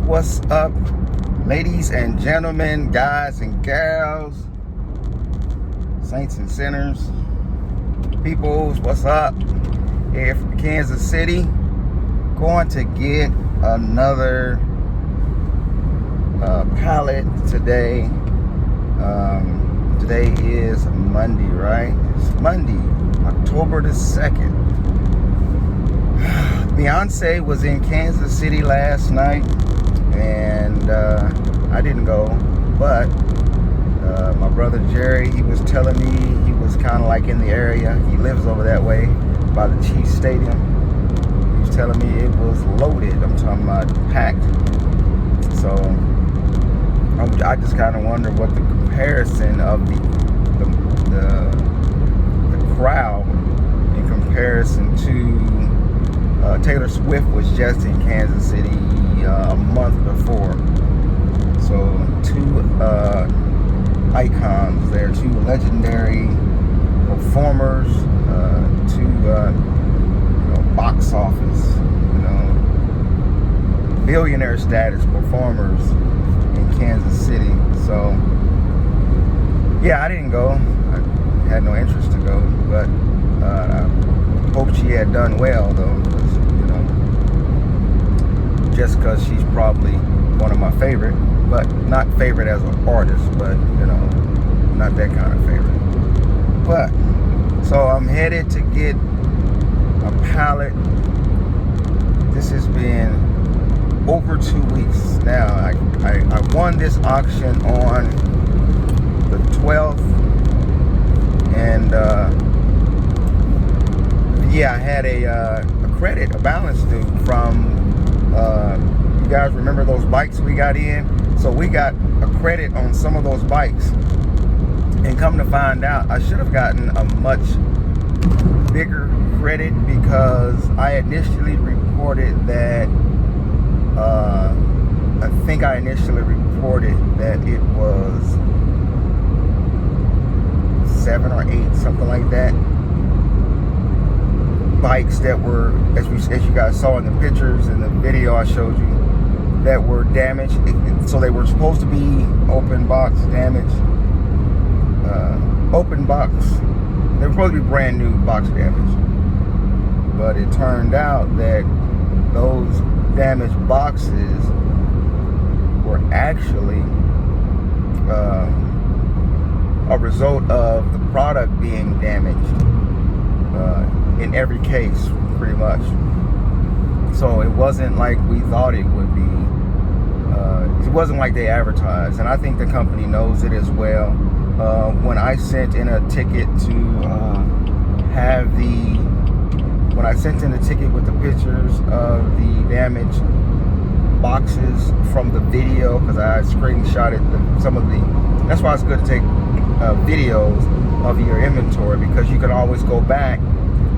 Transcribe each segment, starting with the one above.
What's up, ladies and gentlemen, guys and gals, saints and sinners, peoples? What's up? Here from Kansas City, going to get another pallet today. Today is Monday, right? It's Monday, October the 2nd. Beyonce was in Kansas City last night, and I didn't go, but my brother Jerry, he was telling me he was kind of like in the area. He lives over that way by the Chiefs Stadium. He was telling me it was loaded. I'm talking about packed. So I just kind of wonder what the comparison of the crowd in comparison to Taylor Swift was just in Kansas City a month before. So two icons there, two legendary performers, two box office, billionaire status performers in Kansas City. So yeah, I didn't go. I had no interest to go, but I hope she had done well though, because just because she's probably one of my favorite, but not favorite as an artist, but not that kind of favorite. But so I'm headed to get a pallet. This has been over 2 weeks now. I won this auction on the 12th, and yeah, I had a credit, a balance due from you guys remember those bikes we got in? So we got a credit on some of those bikes, and come to find out, I should have gotten a much bigger credit because I initially reported that I think I initially reported that it was 7 or 8, something like that, bikes that were, as you guys saw in the pictures and the video I showed you, that were damaged. So they were supposed to be open box damaged, open box. They were supposed to be brand new box damage, but it turned out that those damaged boxes were actually a result of the product being damaged in every case, pretty much. So it wasn't like we thought it would be. It wasn't like they advertised, and I think the company knows it as well. When I sent in a ticket when I sent in the ticket with the pictures of the damaged boxes from the video, because I screenshotted that's why it's good to take videos of your inventory, because you can always go back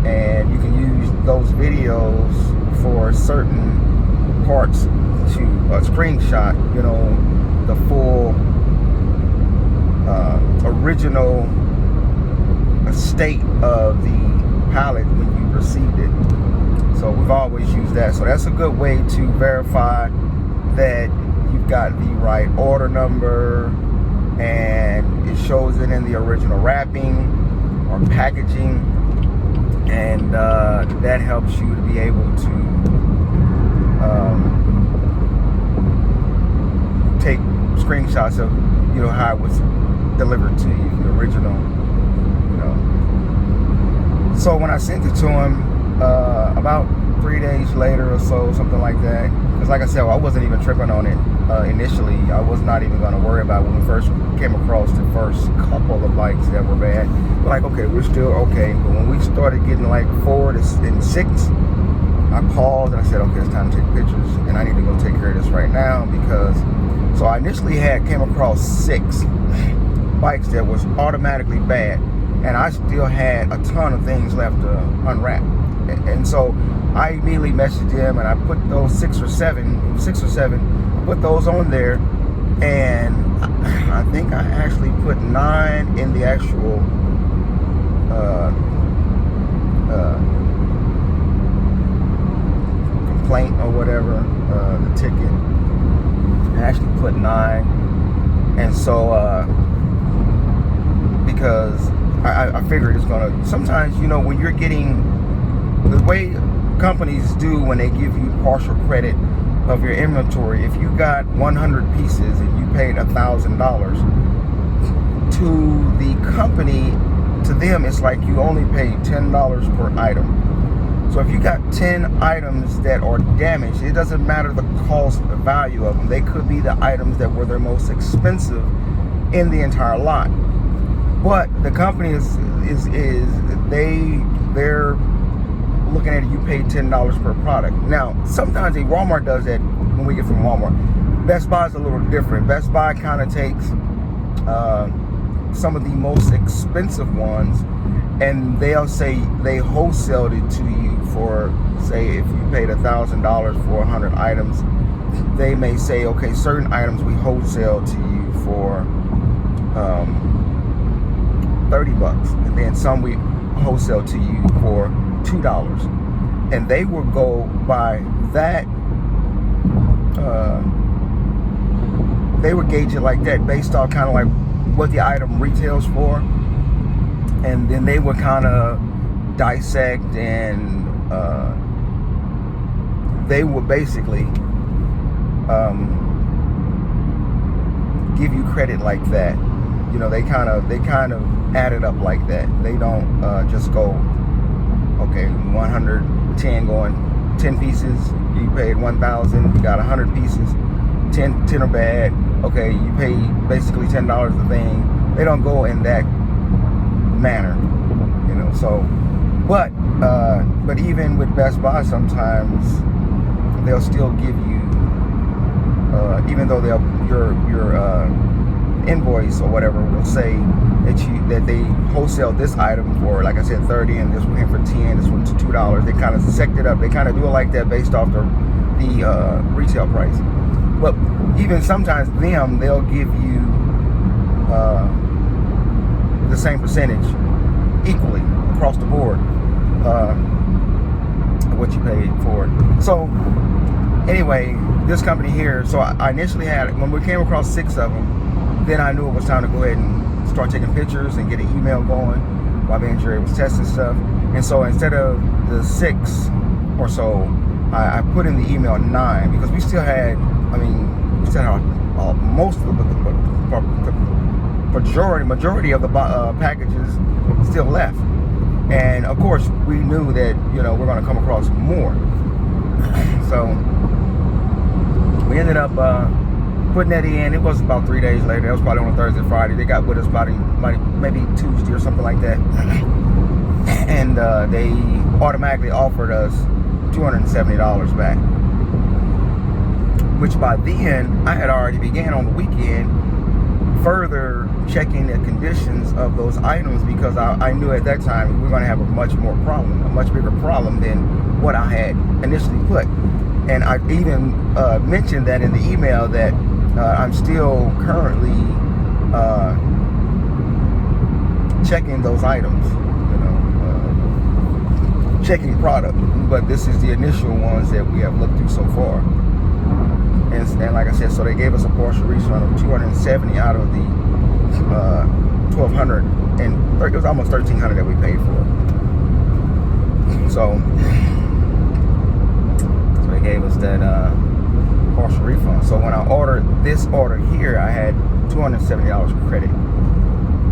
and you can use those videos for certain parts to screenshot, the full original state of the pallet when you received it. So we've always used that. So that's a good way to verify that you've got the right order number, and it shows it in the original wrapping or packaging, and that helps you to be able to take screenshots of how it was delivered to you, the original. So when I sent it to him, about 3 days later or so, something like that, because like I said, I wasn't even tripping on it initially. I was not even going to worry about it when we first came across the first couple of bikes that were bad. We're like, okay, we're still okay. But when we started getting like 4 and 6, I paused and I said, okay, it's time to take pictures, and I need to go take care of this right now, because so I initially came across 6 bikes that was automatically bad, and I still had a ton of things left to unwrap. And so I immediately messaged him, and I put those 6 or 7, put those on there, and I think I actually put 9 in the actual complaint or whatever, the ticket. actually put 9. And so because I figured it's gonna, sometimes, you know, when you're getting, the way companies do when they give you partial credit of your inventory, if you got 100 pieces and you paid $1,000, to the company, to them it's like you only paid $10 per item. So if you got 10 items that are damaged, it doesn't matter the cost, the value of them. They could be the items that were their most expensive in the entire lot. But the company they're looking at it, you paid $10 per product. Now, sometimes Walmart does that when we get from Walmart. Best Buy is a little different. Best Buy kind of takes some of the most expensive ones, and they'll say they wholesaled it to you for, say, if you paid $1,000 for 100 items, they may say, okay, certain items we wholesale to you for $30, and then some we wholesale to you for $2, and they will go by that. They would gauge it like that, based off kind of like what the item retails for, and then they would kind of dissect, and they would basically give you credit like that. You know, they kind of add it up like that. They don't just go, okay, 110 going 10 pieces, you paid 1,000, you got 100 pieces, 10 are bad, okay, you pay basically $10 a thing. They don't go in that manner, you know. So but even with Best Buy, sometimes they'll still give you, even though your invoice or whatever will say that they wholesale this item for, like I said, 30, and this one here for 10, this one's $2. They kind of sect it up. They kind of do it like that based off the retail price. But even sometimes they'll give you the same percentage equally across the board, what you paid for it. So anyway, this company here, so I initially had, when we came across 6 of them, then I knew it was time to go ahead and start taking pictures and get an email going while me and Jerry was testing stuff. And so instead of the 6 or so, I put in the email 9, because we still had, most of the majority of the packages still left. And of course, we knew that, you know, we're going to come across more. So we ended up putting that in. It was about 3 days later. That was probably on a Thursday, Friday. They got with us maybe Tuesday or something like that. And they automatically offered us $270 back. Which by then, I had already began on the weekend further checking the conditions of those items, because I knew at that time we were going to have a much bigger problem than what I had initially put. And I even mentioned that in the email that I'm still currently checking those items, you know, checking product. But this is the initial ones that we have looked through so far. And like I said, so they gave us a partial refund of $270 out of the $1,200, and it was almost $1,300 that we paid for. So they gave us that partial refund. So when I ordered this order here, I had $270 credit.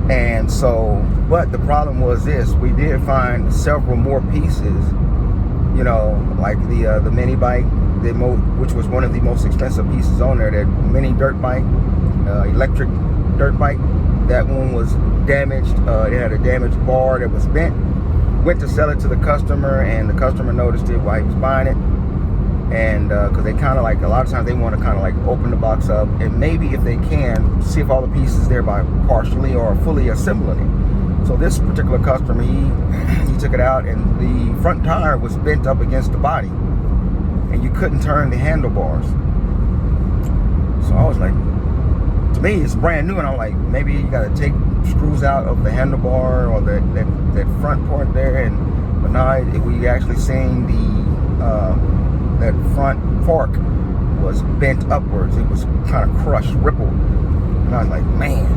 And so, but the problem was this: we did find several more pieces, you know, like the mini bike, which was one of the most expensive pieces on there. That mini dirt bike, electric dirt bike, that one was damaged. It had a damaged bar that was bent. Went to sell it to the customer, and the customer noticed it while he was buying it. And because they kind of like, a lot of times they want to kind of like open the box up, and maybe if they can, see if all the pieces there by partially or fully assembling it. So this particular customer, he took it out, and the front tire was bent up against the body, and you couldn't turn the handlebars. So I was like, to me it's brand new, and I'm like, maybe you got to take screws out of the handlebar or that front part there. And but now we actually seeing the that front fork was bent upwards. It was kind of crushed, rippled. And I was like, man.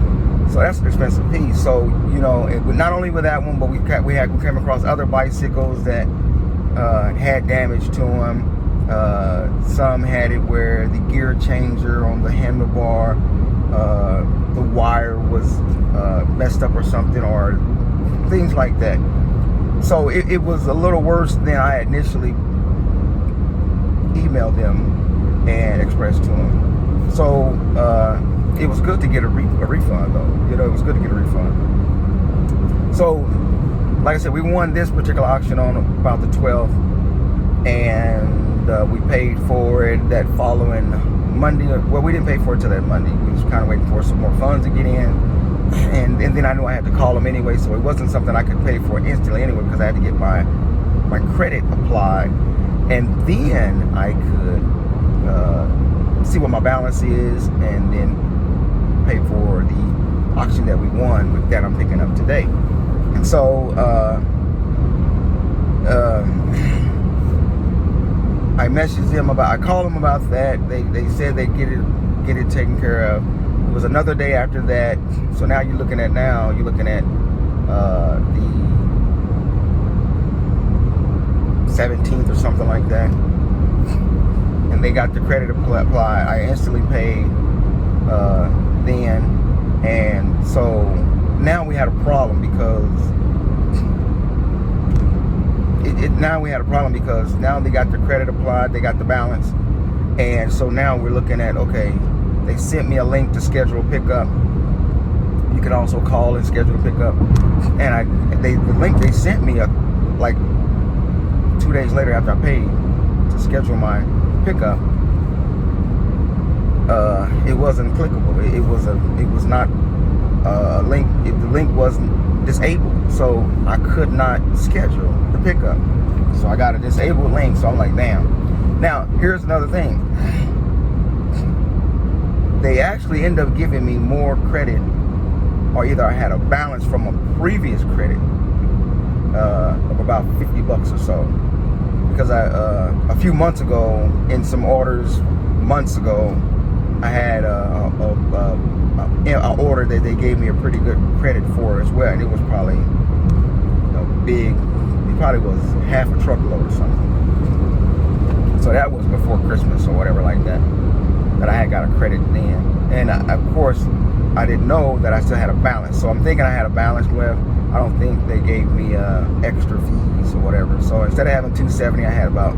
So that's an expensive piece. So, you know, not only with that one, but we came across other bicycles that had damage to them. Some had it where the gear changer on the handlebar, the wire was messed up or something, or things like that. So it was a little worse than I initially emailed them and expressed to them. So it was good to get a refund, though. You know, it was good to get a refund. So, like I said, we won this particular auction on about the 12th, and we paid for it that following Monday. Well, we didn't pay for it till that Monday. We was kind of waiting for some more funds to get in, and then I knew I had to call them anyway, so it wasn't something I could pay for instantly anyway, because I had to get my credit applied, and then I could see what my balance is, and then pay for the auction that we won that I'm picking up today. And so I messaged them I called them about that. They said they'd get it taken care of. It was another day after that. So now you're looking at the 17th or something like that. And they got the credit applied. I instantly paid then. And so now we had a problem because now they got the credit applied, they got the balance, and so now we're looking at, okay, they sent me a link to schedule a pickup. You can also call and schedule a pickup, and the link they sent me like 2 days later after I paid to schedule my pickup, it wasn't clickable. It was not a link. The link wasn't disabled, so I could not schedule the pickup. So I got a disabled link, so I'm like, damn. Now, here's another thing. They actually end up giving me more credit, or either I had a balance from a previous credit of about $50 or so. Because a few months ago, in some orders, months ago, I had an order that they gave me a pretty good credit for as well, and it was probably it probably was half a truckload or something. So that was before Christmas or whatever like that I had got a credit then. And of course, I didn't know that I still had a balance. So I'm thinking I had a balance left. I don't think they gave me extra fees or whatever. So instead of having $270, I had about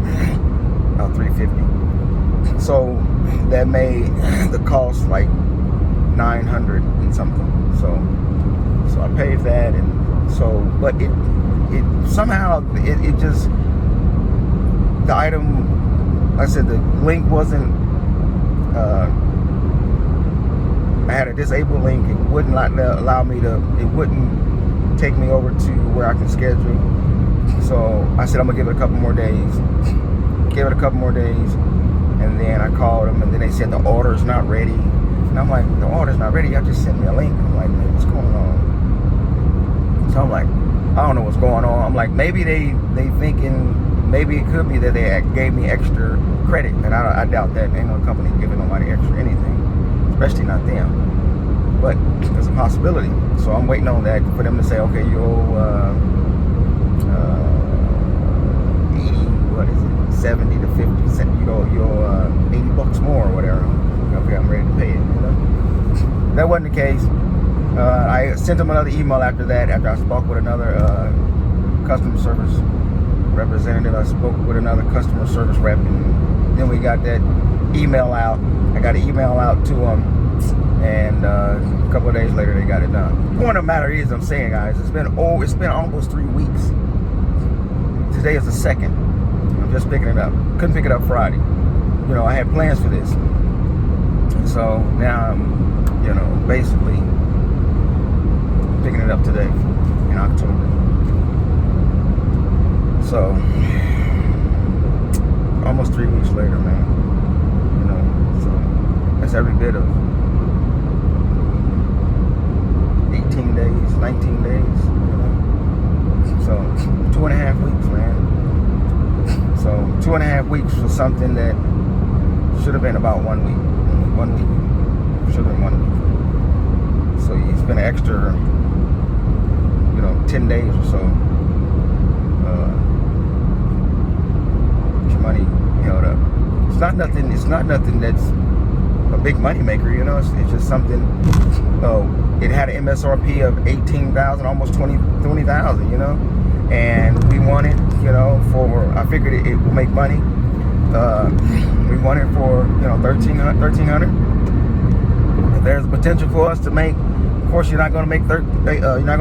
$350. So that made the cost like $900 and something. So I paid that, and so, but it somehow it just, the item, like I said, the link wasn't, I had a disabled link. It would not allow me to, it wouldn't take me over to where I can schedule. So I said, I'm gonna give it a couple more days. Give it a couple more days, and then I called them, and then they said the order's not ready. And I'm like, the order's not ready. Y'all just sent me a link. I'm like, man, what's going on? So I'm like, I don't know what's going on. I'm like, maybe they thinking, maybe it could be that they gave me extra credit, and I doubt that. Ain't no company giving nobody extra anything, especially not them. But there's a possibility. So I'm waiting on that for them to say, okay, you owe 80, what is it, 70 to 50 cents, you owe $80 more or whatever. Okay, I'm ready to pay it, you know. That wasn't the case. I sent them another email after that, after I spoke with another customer service representative. I spoke with another customer service rep, and then we got that email out. I got an email out to them, and a couple of days later they got it done. The point of the matter is, I'm saying, guys, it's been almost 3 weeks. Today is the 2nd. I'm just picking it up. Couldn't pick it up Friday. You know, I had plans for this. So now I'm, you know, basically picking it up today in October. So almost 3 weeks later, man. You know, so that's every bit of 18 days, 19 days, you know. So 2.5 weeks, man. So 2.5 weeks for something that Should have been about 1 week. 1 week. Should have been 1 week. So you spend an extra, 10 days or so. Get your money held up. It's not nothing. It's not nothing that's a big money maker. It's just something. It had an MSRP of 18,000, almost 20,000. And we want it. I figured it will make money. We want it for 1,300. If there's a potential for us to make, of course, you're not going to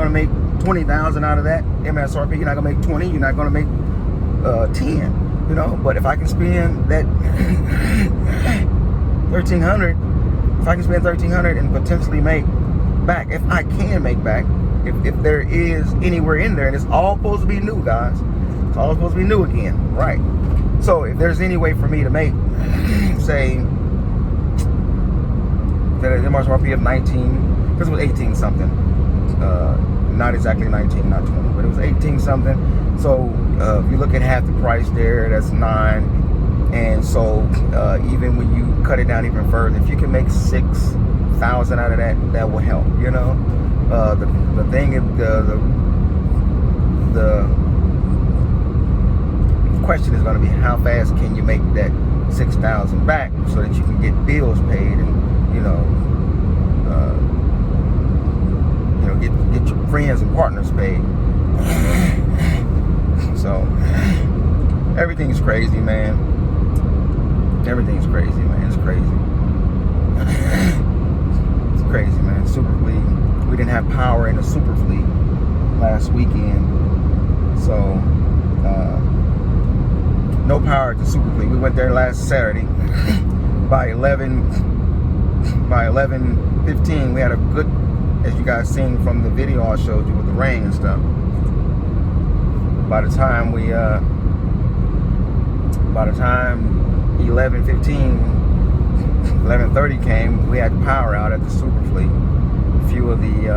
make 20,000 out of that MSRP. You're not going to make 20. You're not going to make 10. But if I can spend that 1,300, if I can spend 1,300 and potentially make back, if I can make back, if there is anywhere in there, and it's all supposed to be new, guys. It's all supposed to be new again, right? So if there's any way for me to make, say, that an MSRP of 19, because it was 18 something, not exactly 19, not 20, but it was 18 something. So if you look at half the price there, that's 9. And so even when you cut it down even further, if you can make 6,000 out of that, that will help. The thing is, the question is going to be, how fast can you make that 6,000 back so that you can get bills paid and get your friends and partners paid. So everything's crazy, man. Everything's crazy, man. It's crazy. It's crazy, man. Super fleet. We didn't have power in the super fleet last weekend, so no power at the super fleet. We went there last Saturday. By 11:15, we had a good, as you guys seen from the video I showed you with the rain and stuff. By the time 11:30 came, we had power out at the super fleet. A few of the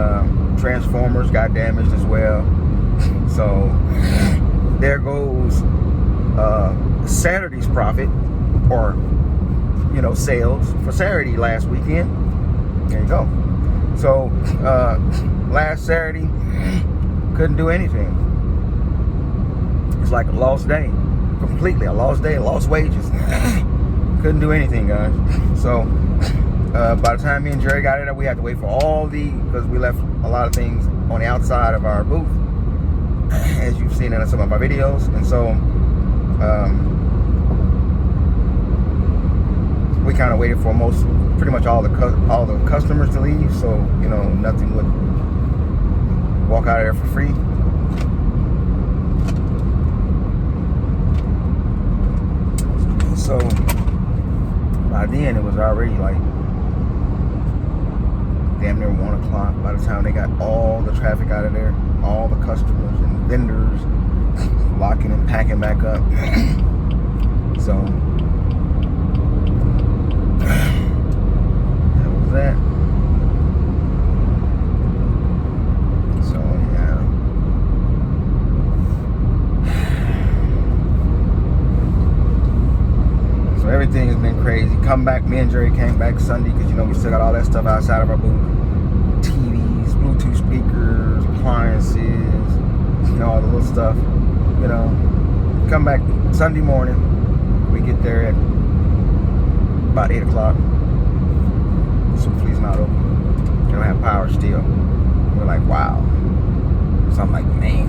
transformers got damaged as well. So there goes Saturday's profit, or sales for Saturday last weekend. There you go. So last Saturday, couldn't do anything. It's like a lost day, completely a lost day, lost wages. Couldn't do anything, guys. So by the time me and Jerry got it, we had to wait for because we left a lot of things on the outside of our booth, as you've seen in some of our videos. And so we kind of waited for pretty much all the customers to leave, so nothing would walk out of there for free. So by then it was already like damn near 1 o'clock. By the time they got all the traffic out of there, all the customers and vendors locking and packing back up. So that was that. So yeah. So everything has been crazy. Me and Jerry came back Sunday because we still got all that stuff outside of our booth. TVs, Bluetooth speakers, appliances, all the little stuff. Come back Sunday morning. We get there at about 8 o'clock. Super fleet's not open. They don't have power still. We're like, wow. So I'm like, man.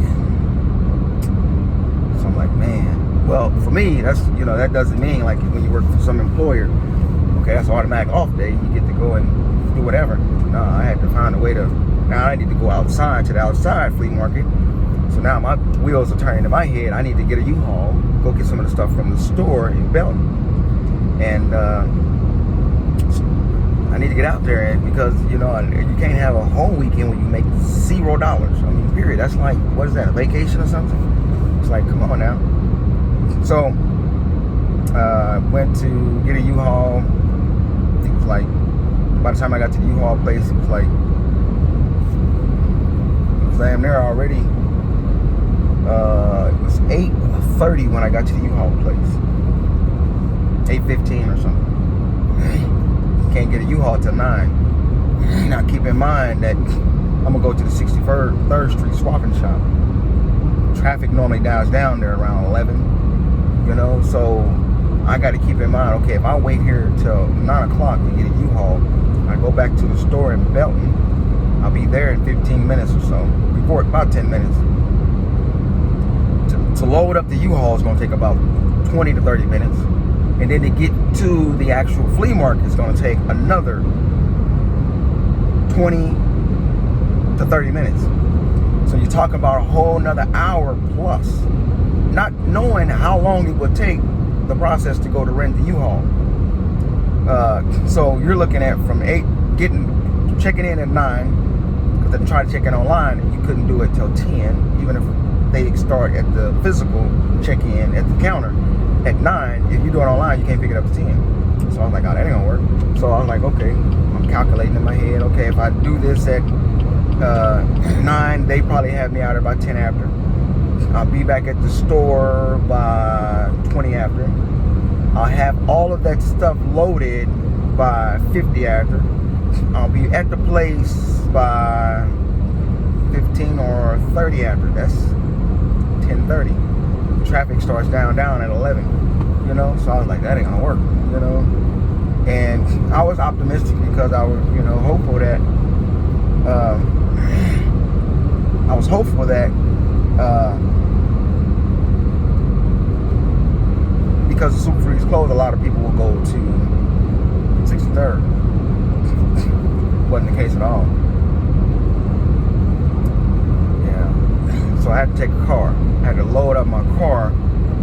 Well, for me, that's that doesn't mean like when you work for some employer, okay, that's an automatic off day. You get to go and do whatever. No, I had to find a way to. Now I need to go outside to the outside flea market. So now my wheels are turning in my head. I need to get a U-Haul, go get some of the stuff from the store in Belton, and I need to get out there, and because you can't have a whole weekend when you make $0. I mean, period. That's like, what is that, a vacation or something? It's like, come on now. So went to get a U-Haul. It was like, by the time I got to the U-Haul place, it was damn near already. It was 8:30 when I got to the U-Haul place. 8:15 or something. Can't get a U-Haul till 9. Now keep in mind that I'm gonna go to the 63rd Street swapping shop. Traffic normally dies down there around 11, you know, so I got to keep in mind, okay, if I wait here till 9 o'clock to get a U-Haul, I go back to the store in Belton, I'll be there in 15 minutes or so, before about 10 minutes. To load up the U-Haul is going to take about 20 to 30 minutes, and then to get to the actual flea market is going to take another 20 to 30 minutes. So you're talking about a whole nother hour plus, not knowing how long it would take the process to go to rent the U-Haul. So you're looking at from 8, checking in at 9, because to try to check in online, you couldn't do it till 10, even if they start at the physical check-in at the counter at 9. If you do it online, you can't pick it up to 10. So I was like, oh, that ain't gonna work. So I was like, okay, I'm calculating in my head, okay, if I do this at 9, they probably have me out at about 10 after. I'll be back at the store by 20 after. I'll have all of that stuff loaded by 50 after. I'll be at the place by 15 or 30 after. That's 10:30. Traffic starts down at 11. You know, so I was like, that ain't gonna work. You know, and I was optimistic because I was, you know, hopeful that. I was hopeful that because the Super Freeze closed, a lot of people will go to 63rd. Wasn't the case at all. Yeah. So I had to take a car. I had to load up my car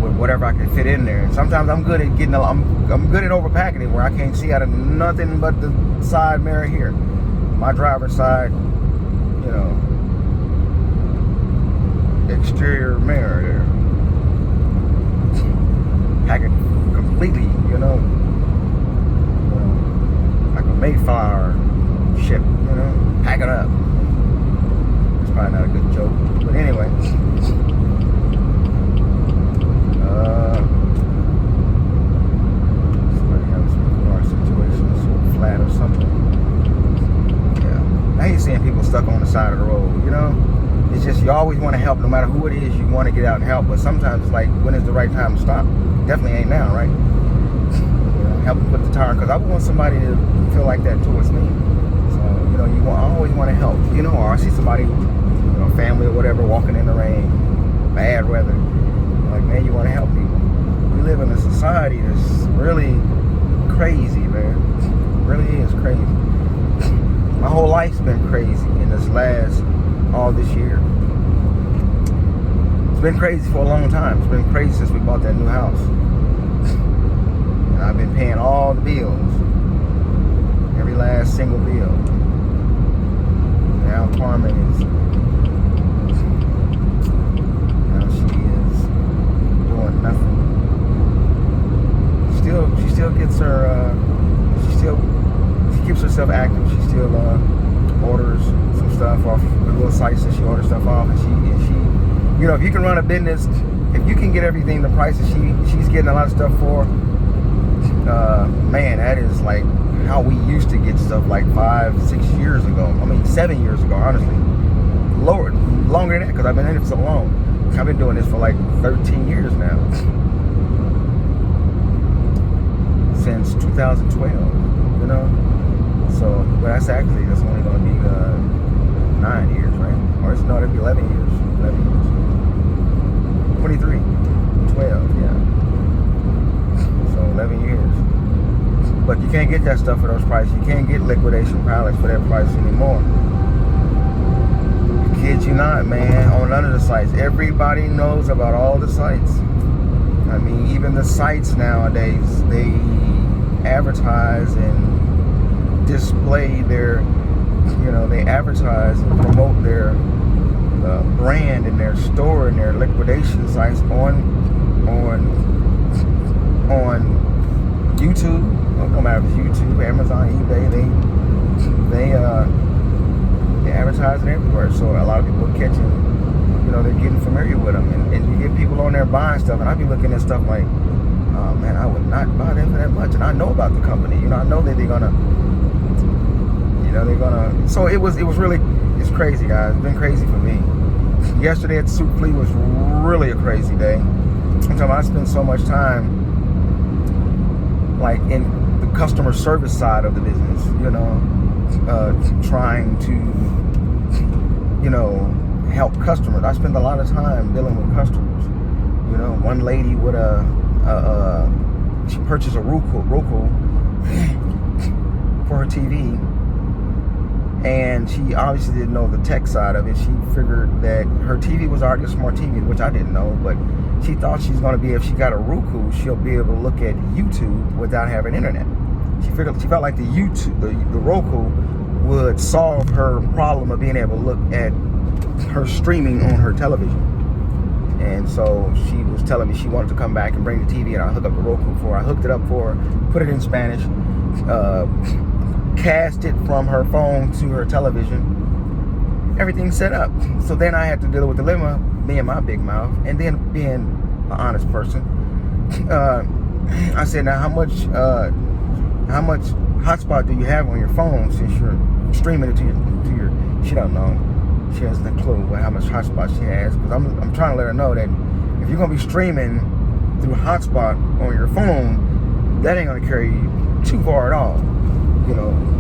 with whatever I could fit in there. And sometimes I'm good at getting. I'm good at overpacking it where I can't see out of nothing but the side mirror here, my driver's side. You know. Exterior mirror there. Pack it completely, you know, like a Mayflower ship, you know, pack it up. It's probably not a good joke, but anyway. Somebody having some car situations, so flat or something. Yeah, I hate seeing people stuck on the side of the road, you know. It's just you always want to help, no matter who it is. You want to get out and help, but sometimes it's like, when is the right time to stop? Definitely ain't now, right? You know, help them put the tire, because I want somebody to feel like that towards me. So you know, I always want to help. You know, or I see somebody, you know, family or whatever, walking in the rain, bad weather. Like, man, you want to help people. We live in a society that's really crazy, man. It really is crazy. My whole life's been crazy in this last. All this year. It's been crazy for a long time. It's been crazy since we bought that new house. And I've been paying all the bills. Every last single bill. Now Carmen is doing nothing. She still gets her she keeps herself active. She still orders some stuff off the little sites that she orders stuff off, and she, you know, if you can run a business, if you can get everything the prices she's getting a lot of stuff for, man, that is like how we used to get stuff like 5-6 years ago. I mean 7 years ago, honestly. Longer than that, because I've been in it for so long. I've been doing this for like 13 years now. Since 2012, you know. So, but that's only going to be 9 years, right? Or no, it'll be 11 years. 11 years. 23. 12, yeah. So 11 years. But you can't get that stuff for those prices. You can't get liquidation pallets for that price anymore. Kid you not, man. On none of the sites. Everybody knows about all the sites. I mean, even the sites nowadays, they advertise and display their, you know, they advertise and promote their brand and their store and their liquidation sites on YouTube. No matter if it's YouTube, Amazon, eBay, they advertise it everywhere. So a lot of people are catching, you know, they're getting familiar with them, and you get people on there buying stuff, and I be looking at stuff like, oh man, I would not buy them for that much. And I know about the company. I know that they're gonna, so it was really, it's crazy, guys. It's been crazy for me. Yesterday at the Super Fleet was really a crazy day. I'm talking about I spent so much time like in the customer service side of the business, trying to, help customers. I spent a lot of time dealing with customers. One lady with she purchased a Roku for her TV, and she obviously didn't know the tech side of it. She figured that her TV was already a smart TV, which I didn't know, but she thought she's going to be, if she got a Roku, she'll be able to look at YouTube without having internet. She felt like the Roku would solve her problem of being able to look at her streaming on her television. And so she was telling me she wanted to come back and bring the TV, and I hook up the Roku for her. I hooked it up for her, put it in Spanish, cast it from her phone to her television, everything set up. So then I had to deal with the dilemma, me and my big mouth, and then being an honest person. I said, now how much hotspot do you have on your phone since you're streaming it to your she don't know. She has no clue how much hotspot she has, because I'm trying to let her know that if you're gonna be streaming through hotspot on your phone, that ain't gonna carry you too far at all.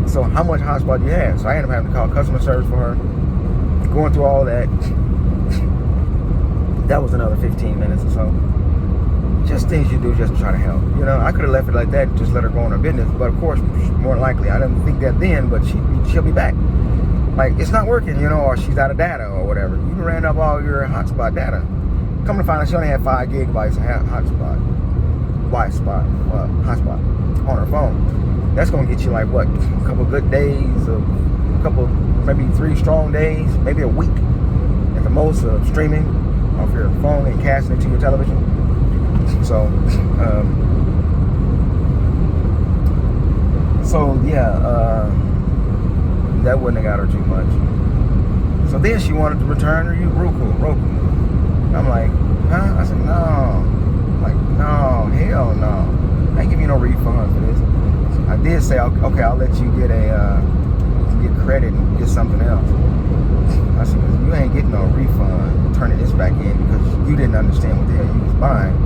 So how much hotspot do you have? So I ended up having to call customer service for her, going through all that. That was another 15 minutes or so. Just things you do just to try to help. I could have left it like that and just let her go on her business, but of course, more likely, I didn't think that then, but she'll be back. Like, it's not working, or she's out of data or whatever. You ran up all your hotspot data. Come to find out, she only had 5 gigabytes of hotspot on her phone. That's gonna get you like what? A couple good days, maybe 3 strong days, maybe a week at the most of streaming off your phone and casting it to your television. So, that wouldn't have got her too much. So then she wanted to return her Roku. I'm like, huh? I said, no. Like, no, hell no. I ain't giving you no refund for this. I did say, okay, I'll let you get get credit and get something else. I said, because you ain't getting no refund turning this back in because you didn't understand what the hell you was buying.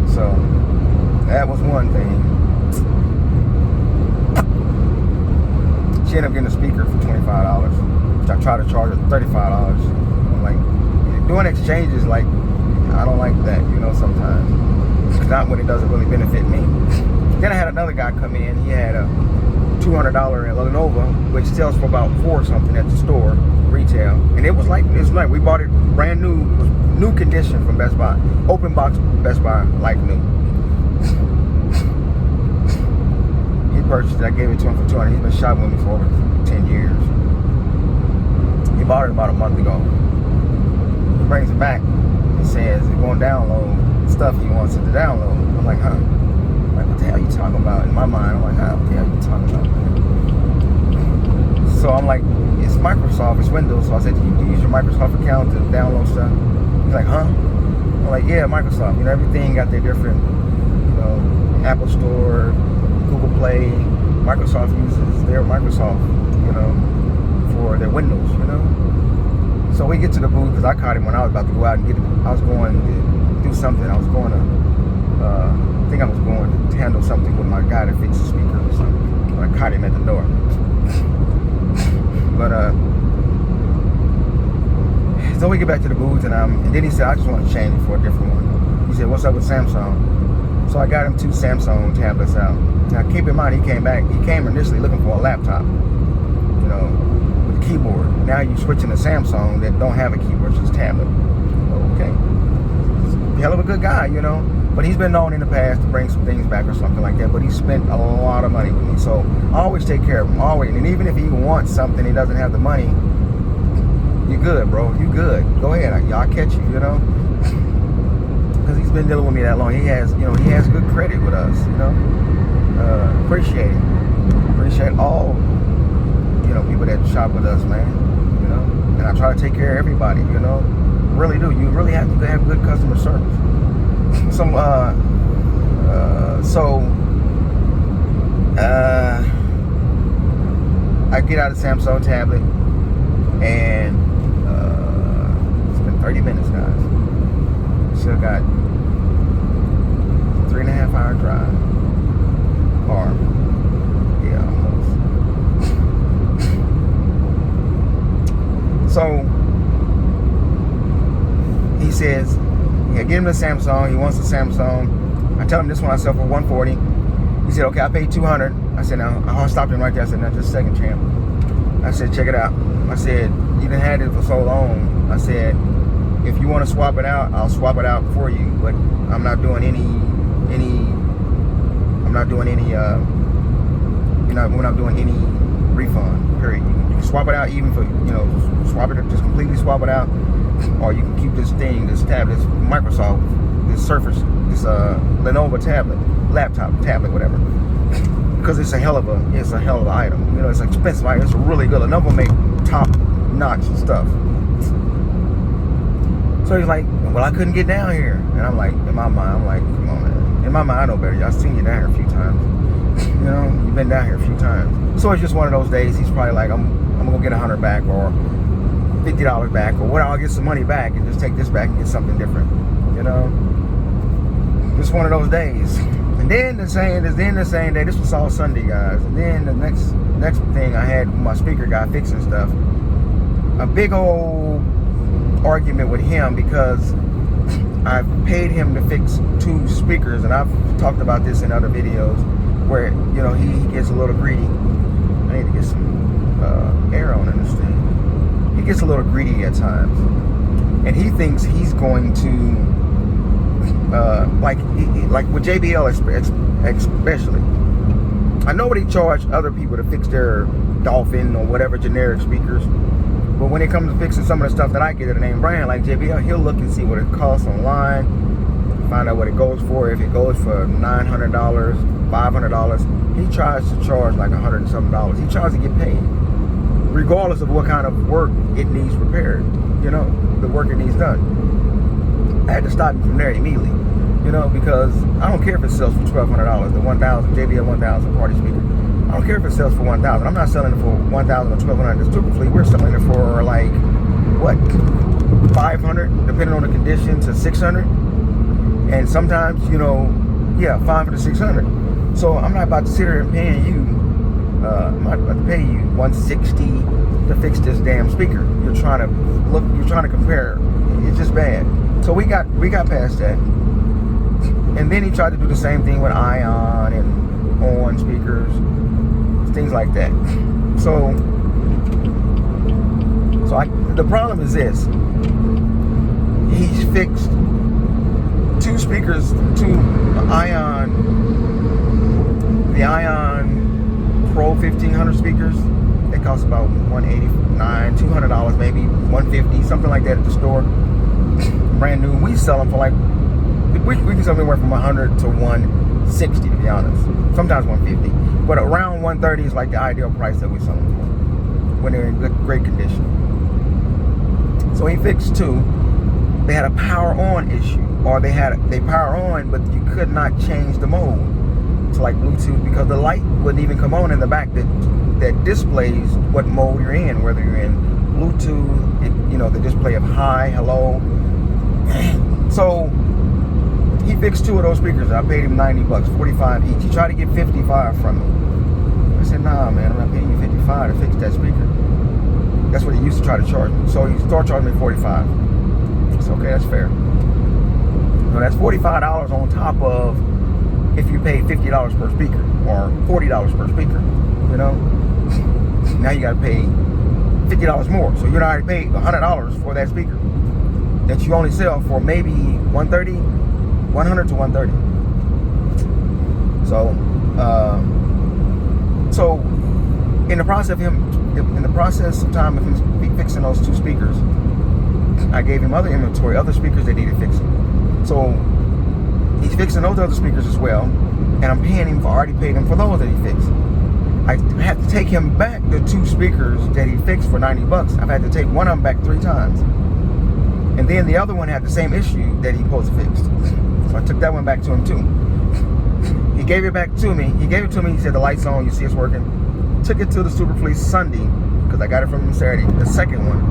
So that was one thing. She ended up getting a speaker for $25, which I tried to charge her $35. I'm like, doing exchanges, like, I don't like that, sometimes. It's not when it doesn't really benefit me. Then I had another guy come in. He had a $200 Lenovo, which sells for about $4 something at the store, retail. And it was like we bought it brand new. It was new condition from Best Buy. Open box Best Buy, like new. He purchased it. I gave it to him for $200. He's been shopping with me for over 10 years. He bought it about a month ago. He brings it back. He says he's going to download stuff he wants it to download. I'm like, huh? Like, what the hell are you talking about? In my mind, I'm like, huh? What the hell are you talking about? So I'm like, it's Microsoft, it's Windows. So I said, do you use your Microsoft account to download stuff? He's like, huh? I'm like, yeah, Microsoft. Everything got their different, Apple Store, Google Play. Microsoft uses their Microsoft, for their Windows, So we get to the booth because I caught him when I was about to go out and get it. I was going to do something. I was going to, I think I was going to handle something with my guy that fixes the speaker or something. But I caught him at the door. But so we get back to the booth and then he said, I just want to change it for a different one. He said, what's up with Samsung? So I got him 2 Samsung tablets out. Now keep in mind, he came initially looking for a laptop, with a keyboard. Now you're switching to Samsung that don't have a keyboard, it's just a tablet. Okay. Hell of a good guy, But he's been known in the past to bring some things back or something like that. But he spent a lot of money with me. So I always take care of him, always. And even if he wants something, he doesn't have the money, you good, bro. You good. Go ahead. I'll catch you, Because he's been dealing with me that long. He has good credit with us, Appreciate it. Appreciate all, people that shop with us, man. And I try to take care of everybody, Really do. You really have to have good customer service. I get out of the Samsung tablet, and it's been 30 minutes, guys. Still got 3.5 hour drive. Or, yeah, almost. So, he says, yeah, get him the Samsung. He wants the Samsung. I tell him this one I sell for $140. He said, okay, I paid $200. I said, now, I stopped him right there. I said, now, just a second, champ. I said, check it out. I said, you done had it for so long. I said, if you want to swap it out, I'll swap it out for you. But I'm not doing we're not doing any refund, period. You can swap it out even for, swap it, just completely swap it out. Or you can keep this tablet, this Microsoft, this Surface, this Lenovo tablet, whatever. Because it's a hell of an item. It's an expensive item. It's really good. Lenovo make top-notch stuff. So he's like, well, I couldn't get down here. And I'm like, in my mind, come on, man. In my mind, I know better. I've seen you down here a few times. You've been down here a few times. So it's just one of those days. He's probably like, I'm going to get $100 back or $50 back or what. I'll get some money back and just take this back and get something different. Just one of those days. And then the same day, this was all Sunday, guys. And then the next thing I had my speaker guy fixing stuff. A big old argument with him because I paid him to fix 2 speakers, and I've talked about this in other videos where he gets a little greedy. I need to get some air on in this thing. He gets a little greedy at times, and he thinks he's going to like with JBL especially. I know what he charged other people to fix their Dolphin or whatever generic speakers, but when it comes to fixing some of the stuff that I get at a name brand like JBL, he'll look and see what it costs online, find out what it goes for. If it goes for $900, $500, he tries to charge like $100 and something. He tries to get paid, regardless of what kind of work it needs repaired. The work it needs done. I had to stop him from there immediately, because I don't care if it sells for $1,200, the 1,000 JBL 1000 party speaker. I don't care if it sells for $1,000. I'm not selling it for $1,000 or $1,200. Just typically, we're selling it for like what, $500, depending on the condition, to $600, and sometimes $500 to $600. So I'm not about to sit here and paying you. I'm not about to pay you $160 to fix this damn speaker. You're trying to compare. It's just bad. So we got past that, and then he tried to do the same thing with Ion and On speakers, things like that. So the problem is this: he's fixed 2 speakers, 2 Ion, the Ion Pro 1500 speakers. They cost about $189, $200 maybe, $150, something like that at the store. Brand new. We sell them for like, we can sell them anywhere from $100 to $160, to be honest. Sometimes $150, but around $130 is like the ideal price that we sell them for when they're in great condition. So he fixed 2. They had a power on issue, or they power on, but you could not change the mode to like Bluetooth because the light wouldn't even come on in the back that displays what mode you're in, whether you're in Bluetooth, the display of hi, hello. So he fixed 2 of those speakers. I paid him $90, 45 each. He tried to get 55 from me. I said, nah, man, I'm not paying you 55 to fix that speaker. That's what he used to try to charge me. So he started charging me 45. It's okay, that's fair. So that's $45 on top of if you pay $50 per speaker or $40 per speaker. Now you got to pay $50 more. So you already paid $100 for that speaker that you only sell for maybe $100 to $130. So in the process of time of him fixing those 2 speakers, I gave him other inventory, other speakers that needed fixing. So he's fixing those other speakers as well, and I'm paying him already paid him for those that he fixed. I had to take him back the 2 speakers that he fixed for $90. I've had to take one of them back 3 times. And then the other one had the same issue that he supposed to fix. So I took that one back to him too. He gave it back to me. He gave it to me. He said the light's on. You see it's working. Took it to the Super Fleece Sunday because I got it from him Saturday. The second one.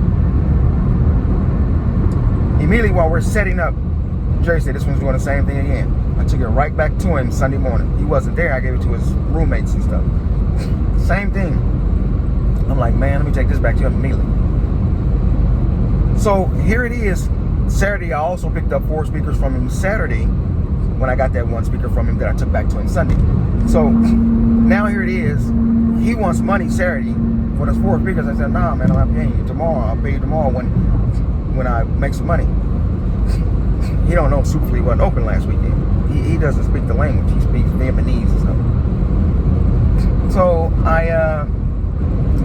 Immediately while we're setting up, Jerry said this one's doing the same thing again. I took it right back to him Sunday morning. He wasn't there. I gave it to his roommates and stuff. Same thing. I'm like, man, let me take this back to him immediately. So here it is. Saturday, I also picked up 4 speakers from him Saturday when I got that 1 speaker from him that I took back to him Sunday. So now here it is. He wants money Saturday for those 4 speakers. I said, nah, man, I'm not paying you tomorrow. I'll pay you tomorrow when I make some money. He don't know Super Fleet wasn't open last weekend. He doesn't speak the language. He speaks Vietnamese and stuff. So I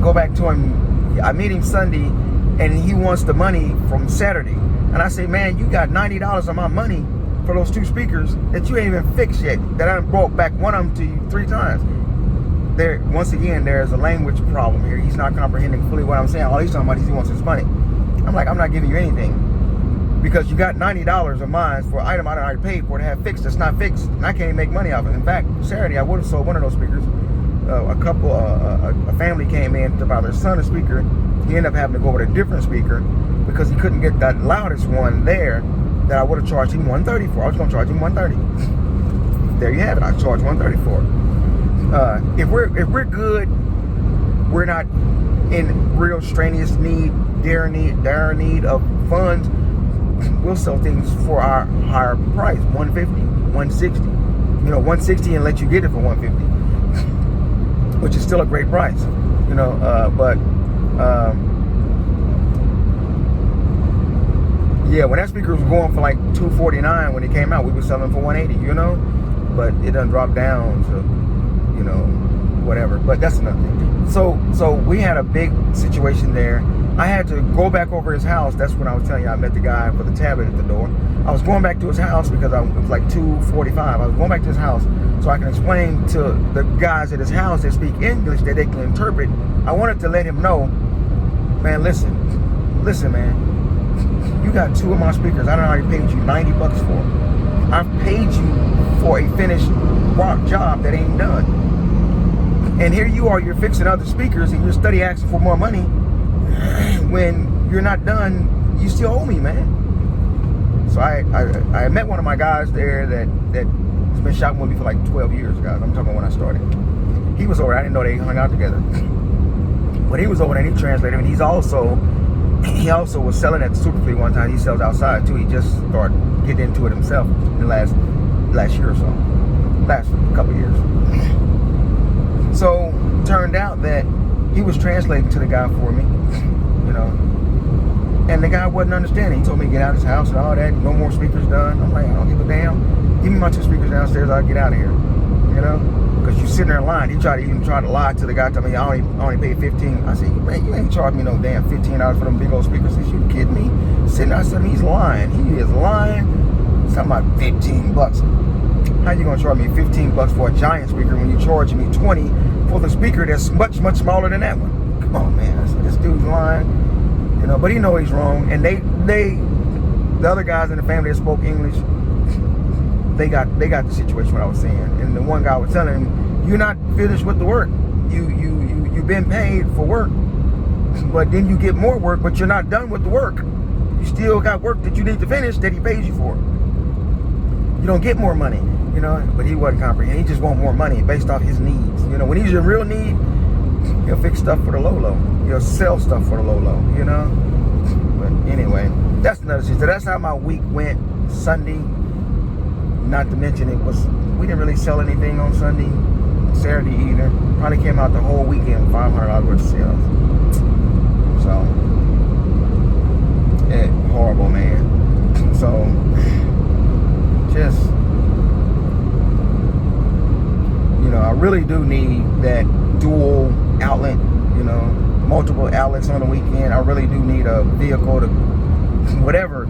go back to him. I meet him Sunday, and he wants the money from Saturday. And I say, man, you got $90 of my money for those 2 speakers that you ain't even fixed yet, that I brought back one of them to you 3 times. Once again, there's a language problem here. He's not comprehending fully what I'm saying. All he's talking about is he wants his money. I'm like, I'm not giving you anything because you got $90 of mine for an item I already paid for to have fixed. That's not fixed, and I can't even make money off it. In fact, Saturday I would have sold one of those speakers. A family came in to buy their son a speaker. He ended up having to go with a different speaker because he couldn't get that loudest one there that I would have charged him $130 for. I was going to charge him $130. There you have it. I charged $130 for it. If we're good, we're not in real strenuous dire need of funds, we'll sell things for our higher price, $150, $160. $160 and let you get it for $150, which is still a great price. Yeah, when that speaker was going for like $249 when it came out, we were selling for $180, but it done dropped down to, whatever. But that's another thing. So we had a big situation there. I had to go back over his house. That's when I was telling you I met the guy for the tablet at the door. I was going back to his house because it was like 2:45. I was going back to his house so I can explain to the guys at his house that speak English that they can interpret. I wanted to let him know, man, listen, man. You got 2 of my speakers I done already paid you $90 for. I've paid you for a finished rock job that ain't done. And here you are, you're fixing other speakers and you're steady asking for more money. When you're not done, you still owe me, man. So I met one of my guys there that's been shopping with me for like 12 years, guys. I'm talking about when I started. He was over there. I didn't know they hung out together. When he was over there, he translated, and he also was selling at the Super Fleet one time. He sells outside too. He just started getting into it himself in the last year or so. Last couple of years. So turned out that he was translating to the guy for me, and the guy wasn't understanding. He told me to get out of his house and all that. No more speakers done. I'm like, I don't give a damn. Give me my 2 speakers downstairs. I'll get out of here. Because you sitting there in line. He tried to lie to the guy. Tell me I only paid $15. I said, man, you ain't charging me no damn $15 for them big old speakers. He said, you kidding me? Sitting there, I said, he's lying. He is lying. He's talking about $15. How you gonna charge me $15 for a giant speaker when you charging me $20 for the speaker that's much smaller than that one? Come on, man. This dude's lying. But he know he's wrong. And the other guys in the family that spoke English, they got the situation what I was saying. And the one guy was telling him, you're not finished with the work. You've been paid for work, but then you get more work, but you're not done with the work. You still got work that you need to finish that he pays you for. You don't get more money, but he wasn't comprehending. He just want more money based off his needs. When he's in real need, he'll fix stuff for the low. He'll sell stuff for the low. But anyway, that's another situation. That's how my week went Sunday. Not to mention we didn't really sell anything on Sunday, Saturday either. Probably came out the whole weekend $500 worth of sales. So, horrible, man. So, just, I really do need that dual outlet, multiple outlets on the weekend. I really do need a vehicle to, whatever,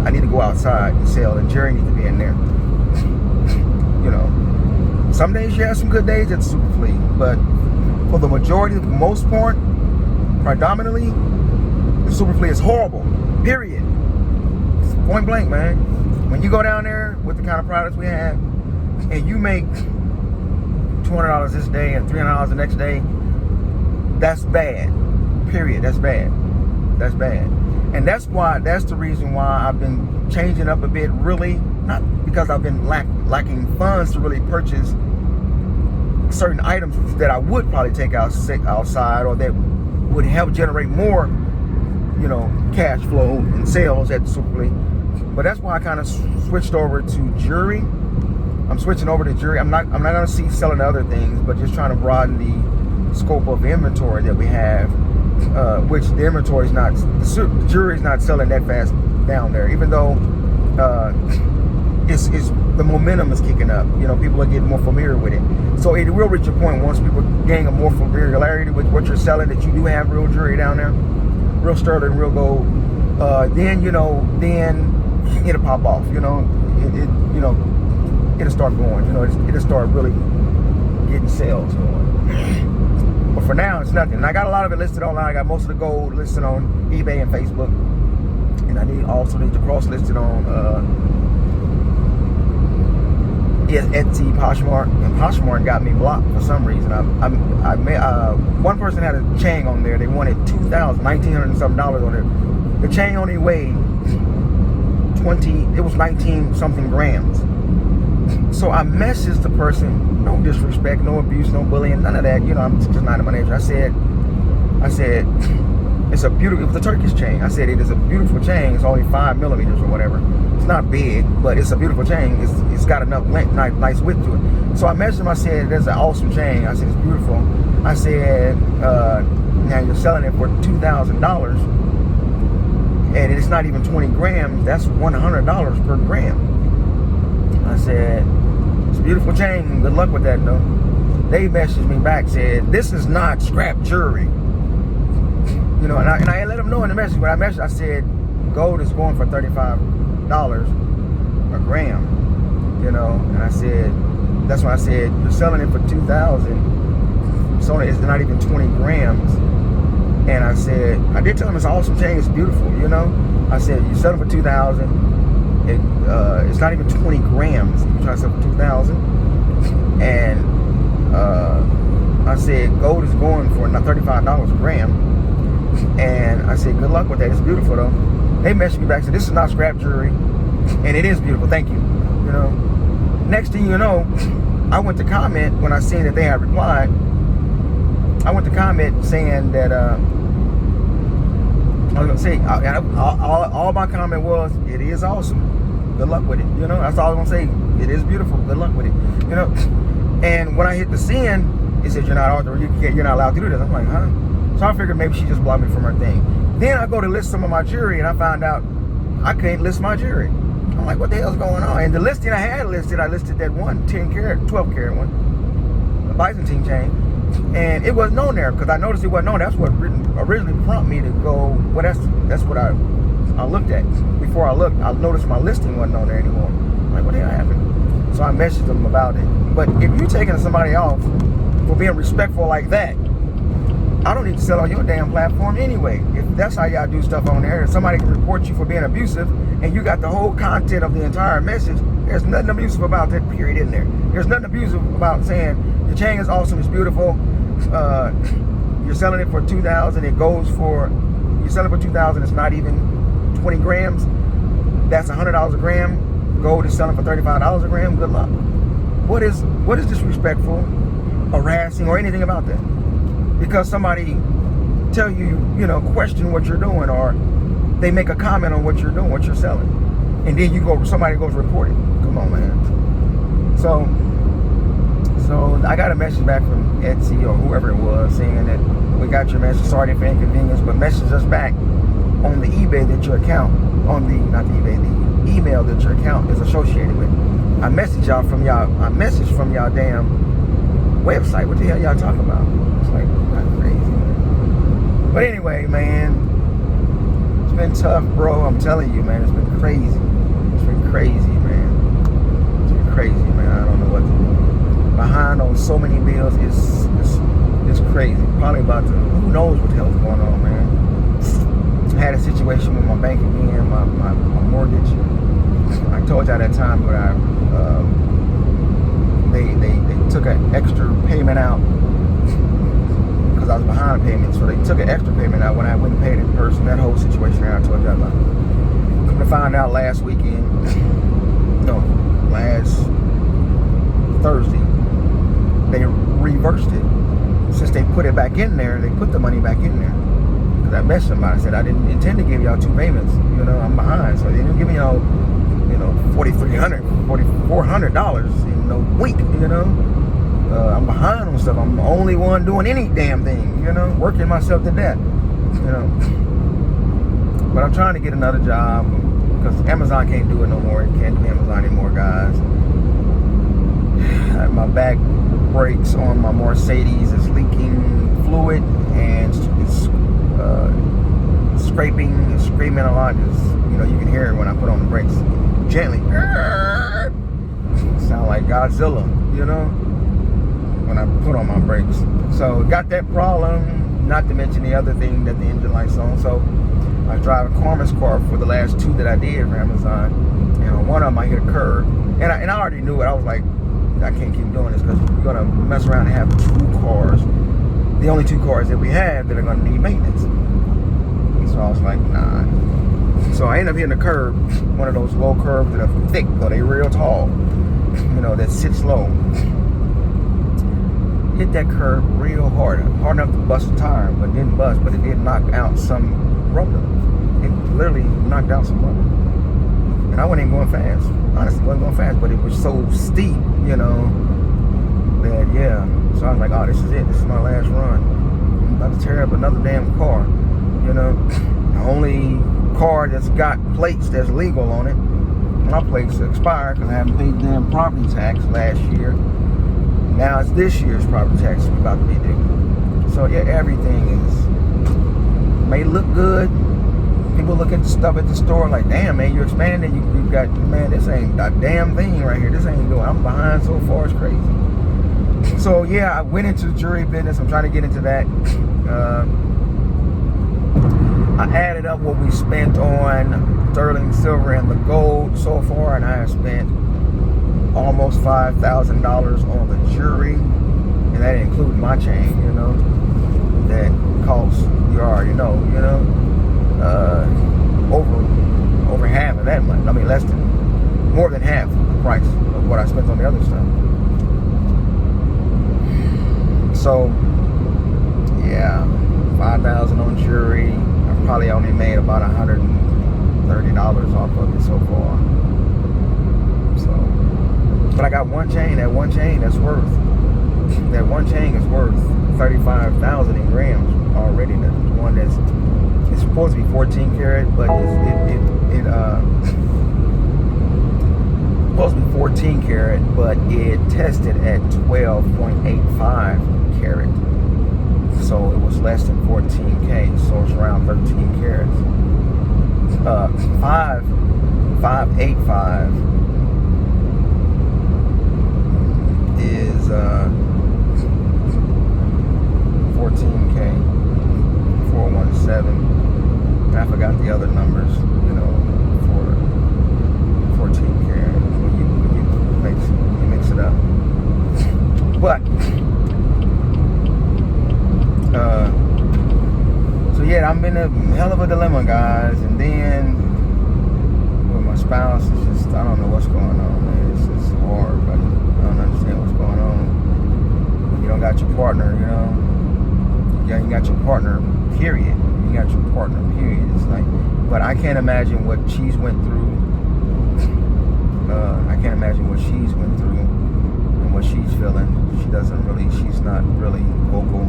I need to go outside and sell, and Jerry needs to be in there. Some days you have some good days at the Super Fleet, but for the majority, the most part, predominantly, the Super Fleet is horrible. Period. It's point blank, man. When you go down there with the kind of products we have, and you make $200 this day and $300 the next day, that's bad. Period. That's bad. That's bad. And that's the reason why I've been changing up a bit, really, not because I've been lacking funds to really purchase certain items that I would probably take outside, or that would help generate more, cash flow and sales at the Super League. But that's why I kind of switched over to jewelry. I'm switching over to jewelry. I'm not gonna see selling other things, but just trying to broaden the scope of inventory that we have, which the inventory is not, the jewelry is not selling that fast down there, even though it's the momentum is kicking up. People are getting more familiar with it. So it will reach a point once people gain a more familiarity with what you're selling, that you do have real jewelry down there, real sterling, real gold. Then it'll pop off. It'll start going. It'll start really getting sales going. But for now, it's nothing. And I got a lot of it listed online. I got most of the gold listed on eBay and Facebook, and I need to cross listed on Etsy, Poshmark, and Poshmark got me blocked for some reason. One person had a chain on there. They wanted $1,900 and something on it. The chain only weighed 19 something grams. So I messaged the person, no disrespect, no abuse, no bullying, none of that. I'm just not in my nature. I said, it's a Turkish chain. I said, it is a beautiful chain. It's only 5 millimeters or whatever. It's not big, but it's a beautiful chain. It's got enough length, nice width to it. So I messaged him. I said, that's an awesome chain. I said, it's beautiful. I said, now you're selling it for $2,000, and it's not even 20 grams. That's $100 per gram. I said, it's a beautiful chain. Good luck with that, though. They messaged me back, said, this is not scrap jewelry. And I let them know in the message. When I messaged, I said, gold is going for $35 a gram. And I said, that's why I said, you're selling it for $2,000. It's not even 20 grams. And I said, I did tell them it's an awesome chain. It's beautiful. I said, you're selling for $2,000. It's not even 20 grams. You're trying to sell for $2,000. And I said, gold is going for $35 a gram. And I said, good luck with that. It's beautiful, though. They messaged me back and said, this is not scrap jewelry. And it is beautiful. Thank you. Next thing you know, I went to comment when I seen that they had replied. I went to comment saying that, I was going to say, all my comment was, it is awesome. Good luck with it. That's all I was going to say. It is beautiful. Good luck with it. And when I hit the send, it said, you're not allowed to do this. I'm like, huh? So I figured maybe she just blocked me from her thing. Then I go to list some of my jewelry, and I found out I can't list my jewelry. I'm like, what the hell's going on? And the listing I had listed, I listed that one 12 karat one, a Byzantine chain, and it wasn't on there because I noticed it wasn't on. That's what originally prompted me to go. Well, that's what I looked at. Before I looked, I noticed my listing wasn't on there anymore. I'm like, what the hell happened? So I messaged them about it. But if you're taking somebody off for being respectful like that, I don't need to sell on your damn platform anyway. If that's how y'all do stuff on there, if somebody can report you for being abusive, and you got the whole content of the entire message, there's nothing abusive about that period in there. There's nothing abusive about saying your chain is awesome, it's beautiful. You're selling it for $2,000. You're selling it for $2,000. It's not even 20 grams. That's $100 a gram. Gold is selling for $35 a gram. Good luck. What is disrespectful, harassing, or anything about that? Because somebody tell you, question what you're doing, or they make a comment on what you're doing, what you're selling, and then somebody goes report it. Come on, man. So I got a message back from Etsy or whoever it was saying that we got your message, sorry for inconvenience, but message us back on the eBay that your account, the email that your account is associated with. I messaged from y'all damn website. What the hell y'all talking about? It's like, not crazy, man. But anyway, man, it's been tough, bro. I'm telling you, man, it's been crazy. It's been crazy, man. It's been crazy, man. I don't know what to do. Behind on so many bills is crazy. Probably about to, who knows what the hell's going on, man. I had a situation with my bank again, my mortgage. I told y'all that time when they took an extra payment out because I was behind payment, so they took an extra payment out when I went and paid in person. That whole situation I told y'all about. Come to find out last Thursday, they reversed it. Since they put it back in there, they put the money back in there. Because I messaged somebody, I said I didn't intend to give y'all 2 payments. I'm behind, so they didn't give me $4,300, $4,400 in a week. I'm behind on stuff. I'm the only one doing any damn thing. Working myself to death. But I'm trying to get another job because Amazon can't do it no more. It can't do Amazon anymore, guys. My back brakes on my Mercedes is leaking fluid and it's screaming a lot. You can hear it when I put on the brakes gently. Sound like Godzilla, when I put on my brakes. So got that problem, not to mention the other thing that the engine light's on. So I was driving Carmen's car for the last 2 that I did for Amazon, and on one of them I hit a curb, and I already knew it. I was like, I can't keep doing this because we're gonna mess around and have 2 cars, the only 2 cars that we have that are gonna need maintenance. So I was like, nah. So I ended up hitting a curb, one of those low curbs that are thick, but they real tall, that sits low. Hit that curb real hard enough to bust a tire, but didn't bust, but it did knock out some rubber. It literally knocked out some rubber. And I wasn't even going fast. Honestly, wasn't going fast, but it was so steep, that, yeah. So I was like, oh, this is it. This is my last run. I'm about to tear up another damn car, The only car that's got plates that's legal on it. My plates expired because I haven't paid damn property tax last year. Now it's this year's property tax we're about to be due. So, yeah, everything may look good. People look at stuff at the store like, damn, man, you're expanding. You got, man, this ain't a damn thing right here. This ain't doing. I'm behind so far. It's crazy. So, yeah, I went into the jewelry business. I'm trying to get into that. I added up what we spent on sterling silver and the gold so far, and I have spent almost $5,000 on the jewelry, and that includes my chain, that costs, you already know, over half of that money. I mean, more than half the price of what I spent on the other stuff. So, yeah, $5,000 on jewelry. I probably only made about $130 off of it so far. So, but I got one chain. That one chain is worth 35,000 in grams already. The one that's it's supposed to be 14 karat, but it's supposed to be 14 karat, but it tested at 12.85 karat. So it was less than 14K, so it's around 13 carats. 585 is 14K, 417. And I forgot the other numbers, for 14 karat when you mix it up. But so yeah, I'm in a hell of a dilemma, guys. And then with my spouse, it's just, I don't know what's going on, man. It's just hard, but I don't understand what's going on. When you don't got your partner, you got your partner, period. You got your partner, period. It's like, but I can't imagine what she's went through. I can't imagine what she's went through and what she's feeling. She's not really vocal,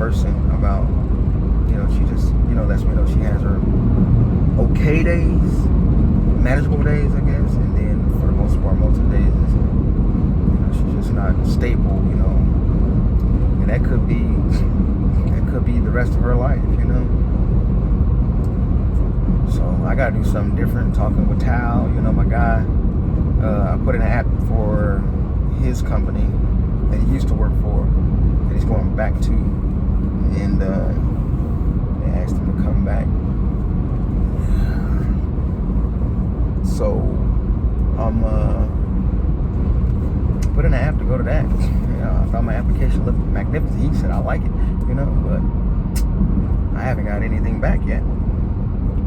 conversing about, she just, lets me know she has her okay days, manageable days, I guess, and then for the most part, most of the days, she's just not stable, and that could be the rest of her life, So I gotta do something different. Talking with Tal, my guy, I put in an app for his company that he used to work for, that he's going back to, and they asked him to come back. So I'm put in an app to go to that. I thought my application looked magnificent. He said I like it, but I haven't got anything back yet.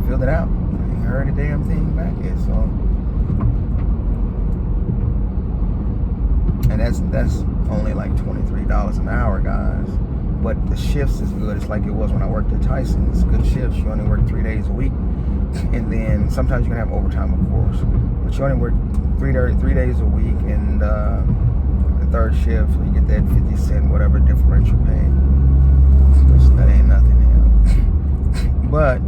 Filled it out. I ain't heard a damn thing back yet. So, and that's only like $23 an hour, guys. But the shifts is good. It's like it was when I worked at Tyson. It's good shifts. You only work 3 days a week, and then sometimes you can have overtime, of course. But you only work 3 days a week, and the third shift, so you get that 50 cent whatever differential pay. Which that ain't nothing now. But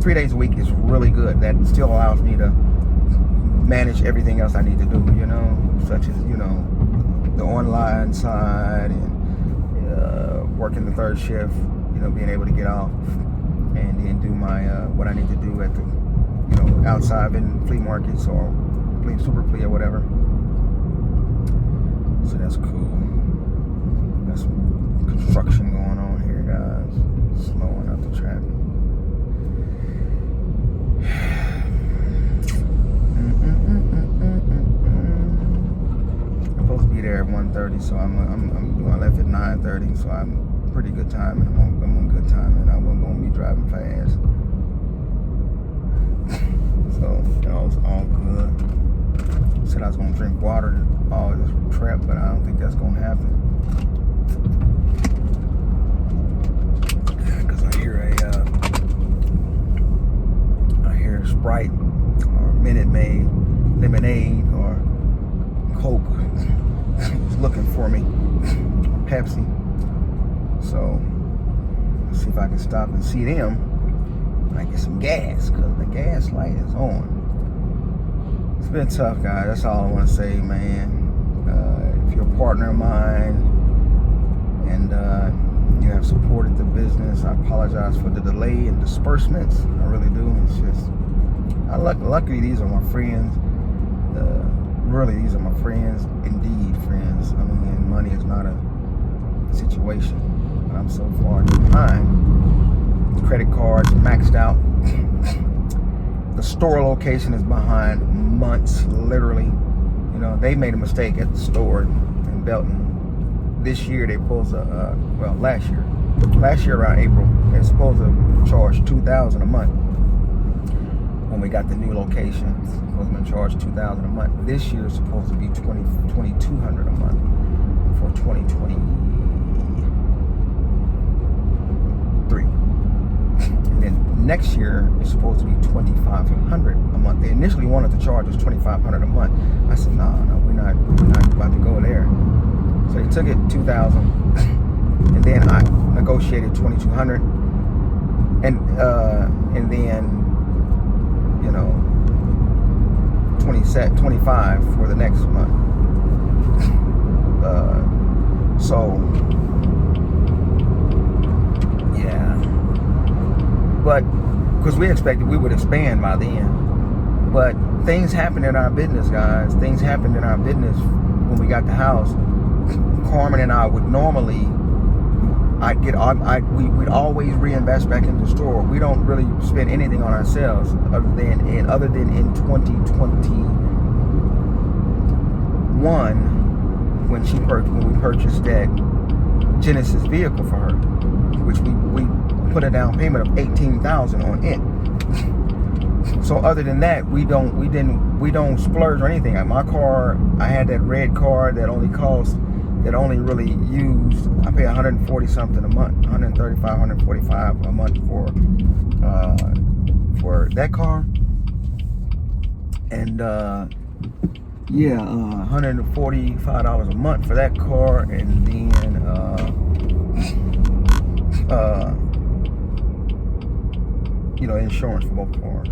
3 days a week is really good. That still allows me to manage everything else I need to do, such as, the online side and working the third shift, being able to get off and then do my what I need to do at the outside in flea markets or super flea or whatever. So that's cool. Got some construction going on here, guys. Slowing up the traffic. I'm supposed to be there at 1:30, so I'm I left at 9:30, so I'm pretty good timing. I'm on good timing. I wasn't gonna be driving fast. So it's all good. Said I was gonna drink water to all this prep, but I don't think that's gonna happen. Cause I hear Sprite or Minute Maid, lemonade or Coke is looking for me, or Pepsi. So let's see if I can stop and see them. I get some gas, because the gas light is on. It's been tough, guys. That's all I want to say, man. If you're a partner of mine and you have supported the business, I apologize for the delay in disbursements. I really do. It's just, luckily these are my friends. Really, these are my friends, indeed friends. I mean, money is not a situation. But I'm so far behind. Credit cards maxed out. The store location is behind months, literally. They made a mistake at the store in Belton. This year they supposed to, last year around April, they're supposed to charge $2,000 a month. When we got the new location, it's supposed to be charged $2,000 a month. This year is supposed to be $2,200 a month for 2023. And then next year is supposed to be $2,500 a month. They initially wanted to charge us $2,500 a month. I said, no, we're not about to go there. So they took it $2,000, and then I negotiated $2,200, and then 25 for the next month. But because we expected we would expand by then, but things happened in our business, guys. Things happened in our business when we got the house. Carmen and I would normally, we'd always reinvest back in the store. We don't really spend anything on ourselves other than in 2021 when we purchased that Genesis vehicle for her, which we put a down payment of $18,000 on it. So other than that, we don't splurge or anything. My car, I had that red car that only really used, I pay $140 something a month, $135, $145 a month for that car. And $145 a month for that car, and then insurance for both cars,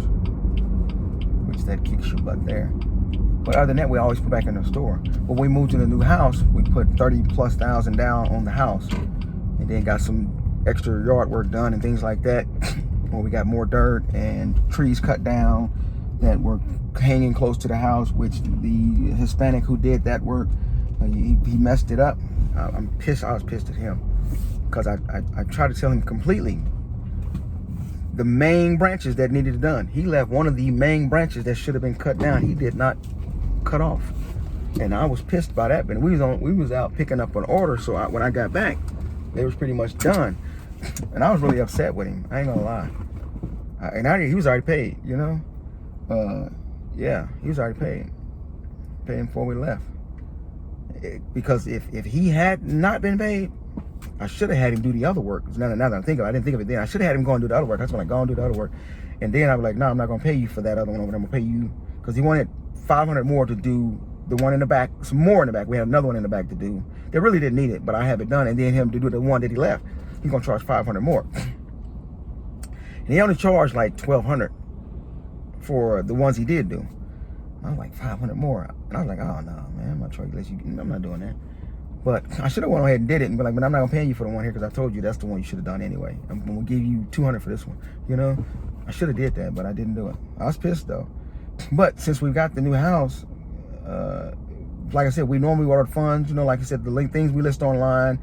which that kicks your butt there. But other than that, we always put back in the store. When we moved to the new house, we put $30,000+ down on the house, and then got some extra yard work done and things like that. When we got more dirt and trees cut down that were hanging close to the house, which the Hispanic who did that work, he messed it up. I'm pissed. I was pissed at him because I tried to tell him completely the main branches that needed it done. He left one of the main branches that should have been cut down. He did not cut off, and I was pissed by that. But we was out picking up an order, so when I got back, they was pretty much done, and I was really upset with him. I ain't gonna lie. He was already paid, you know. Yeah, he was already paid before we left. Because if he had not been paid, I should have had him do the other work. Now that I'm thinking, I didn't think of it then. I should have had him go and do the other work. That's when I go and do the other work, and then I was like, no, I'm not gonna pay you for that other one. I'm gonna pay you because he wanted 500 more to do the one in the back, some more in the back. We had another one in the back to do. They really didn't need it, but I have it done, and then him to do the one that he left. He's gonna charge 500 more, and he only charged like 1,200 for the ones he did do. I was like 500 more, and I was like, oh no, man, I'm not trying to let you. I'm not doing that. But I should have went ahead and did it and be like, but I'm not gonna pay you for the one here because I told you that's the one you should have done anyway. I'm gonna give you 200 for this one. You know, I should have did that, but I didn't do it. I was pissed though. But since we got the new house, like I said, we normally order funds. You know, like I said, the things we list online.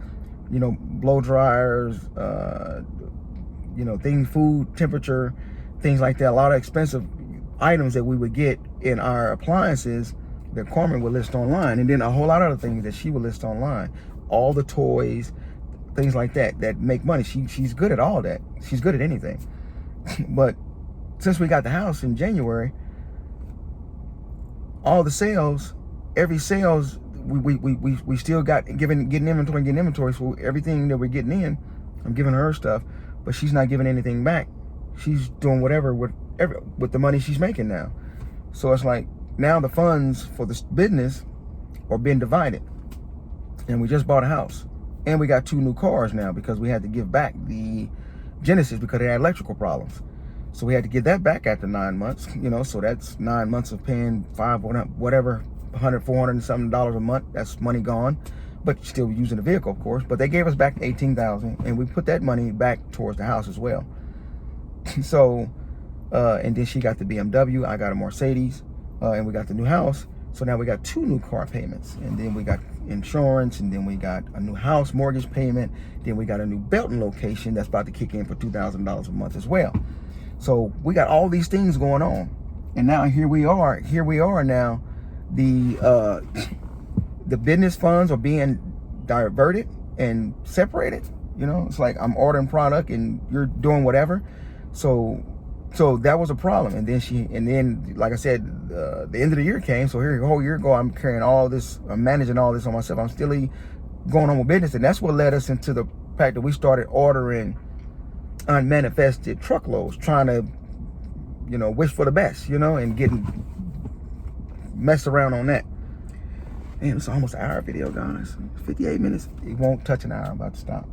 You know, blow dryers. You know, things, food, temperature, things like that. A lot of expensive items that we would get in our appliances that Carmen would list online, and then a whole lot of other things that she would list online. All the toys, things like that make money. She's good at all that. She's good at anything. But since we got the house in January, all the sales, every sales, we still got getting inventory. So everything that we're getting in, I'm giving her stuff, but she's not giving anything back. She's doing whatever with the money she's making now. So it's like now the funds for this business are being divided, and we just bought a house, and we got 2 new cars now because we had to give back the Genesis because it had electrical problems. So we had to give that back after 9 months, you know. So that's 9 months of paying $400 and something a month. That's money gone, but still using the vehicle, of course. But they gave us back $18,000, and we put that money back towards the house as well. So, and then she got the BMW, I got a Mercedes, and we got the new house. So now we got 2 new car payments, and then we got insurance, and then we got a new house mortgage payment. Then we got a new Belton location that's about to kick in for $2,000 a month as well. So we got all these things going on, and now here we are now. The business funds are being diverted and separated. You know, it's like I'm ordering product and you're doing whatever. So that was a problem. And then like I said, the end of the year came. So here a whole year ago, I'm carrying all this, I'm managing all this on myself. I'm still going on with business, and that's what led us into the fact that we started ordering unmanifested truckloads, trying to, you know, wish for the best, you know, and getting messed around on that. And it's almost an hour video, guys. 58 minutes. It won't touch an hour. I'm about to stop.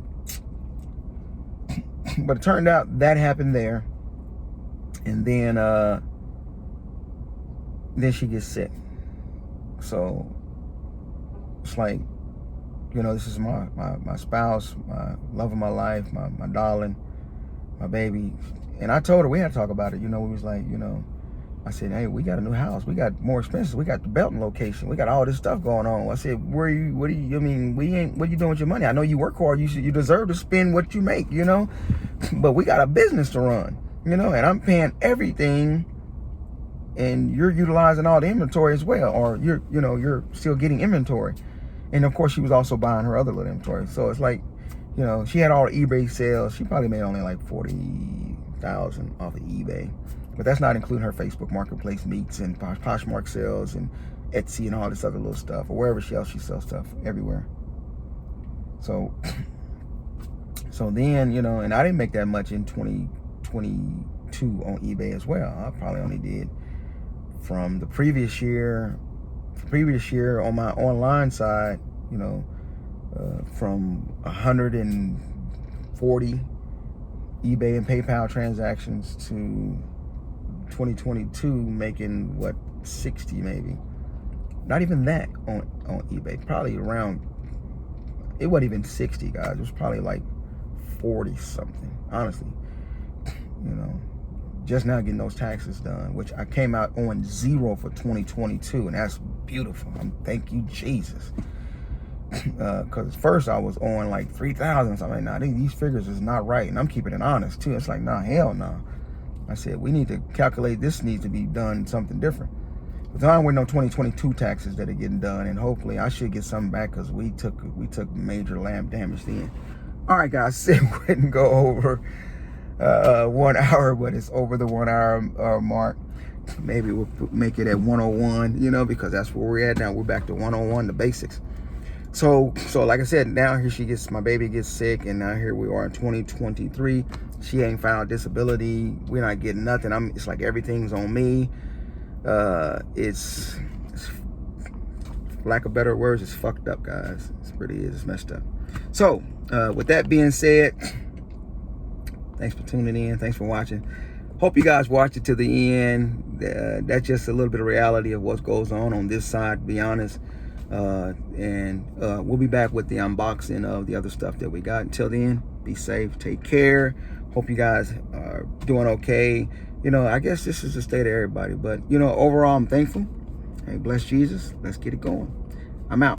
But it turned out that happened there, and then she gets sick. So it's like, you know, this is my spouse, my love of my life, my darling, my baby. And I told her we had to talk about it. You know, we was like, you know, I said, hey, we got a new house. We got more expenses. We got the Belton location. We got all this stuff going on. I said, what are you doing with your money? I know you work hard. You deserve to spend what you make, you know, but we got a business to run, you know, and I'm paying everything, and you're utilizing all the inventory as well, or you're still getting inventory. And of course she was also buying her other little inventory. So it's like, you know, she had all the eBay sales. She probably made only like $40,000 off of eBay. But that's not including her Facebook Marketplace meets and Poshmark sales and Etsy and all this other little stuff, or wherever she sells stuff, everywhere. So then, you know, and I didn't make that much in 2022 on eBay as well. I probably only did from the previous year on my online side, you know, from 140 eBay and PayPal transactions to 2022 making what, 60 maybe. Not even that on eBay. Probably around, it wasn't even 60, guys. It was probably like 40 something, honestly. You know, just now getting those taxes done, which I came out on 0 for 2022, and that's beautiful. Thank you, Jesus. Because first I was on like 3,000 something. Like, nah, these figures is not right, and I'm keeping it honest too. It's like, nah, hell no. I said, we need to calculate, this needs to be done something different. But there aren't no 2022 taxes that are getting done, and hopefully I should get something back because we took major lamp damage then. All right, guys, said we couldn't go over 1 hour, but it's over the 1 hour mark. Maybe we'll make it at 101, you know, because that's where we're at now. We're back to 101, the basics. So like I said, now here my baby gets sick, and now here we are in 2023. She ain't filed disability. We're not getting nothing. It's like everything's on me. It's lack of better words, it's fucked up, guys. It's messed up. So with that being said, thanks for tuning in. Thanks for watching. Hope you guys watch it to the end. That's just a little bit of reality of what goes on this side, to be honest. And we'll be back with the unboxing of the other stuff that we got. Until then, be safe, take care. Hope you guys are doing okay. You know, I guess this is the state of everybody, but you know, overall, I'm thankful. Hey, bless Jesus. Let's get it going. I'm out.